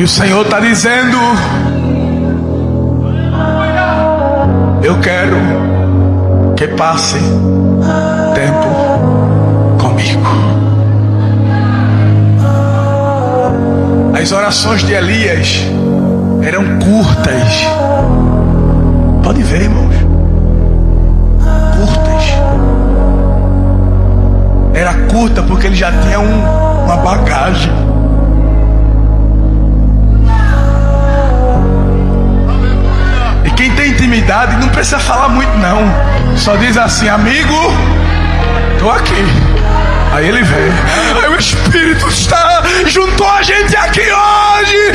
E o Senhor está dizendo: eu quero que passe tempo comigo. As orações de Elias eram curtas. Pode ver, irmãos. Curtas. Era curta porque ele já tinha uma bagagem. E quem tem intimidade não precisa falar muito não. Só diz assim: amigo, tô aqui. Aí ele vem. Aí o Espírito está junto a gente aqui hoje.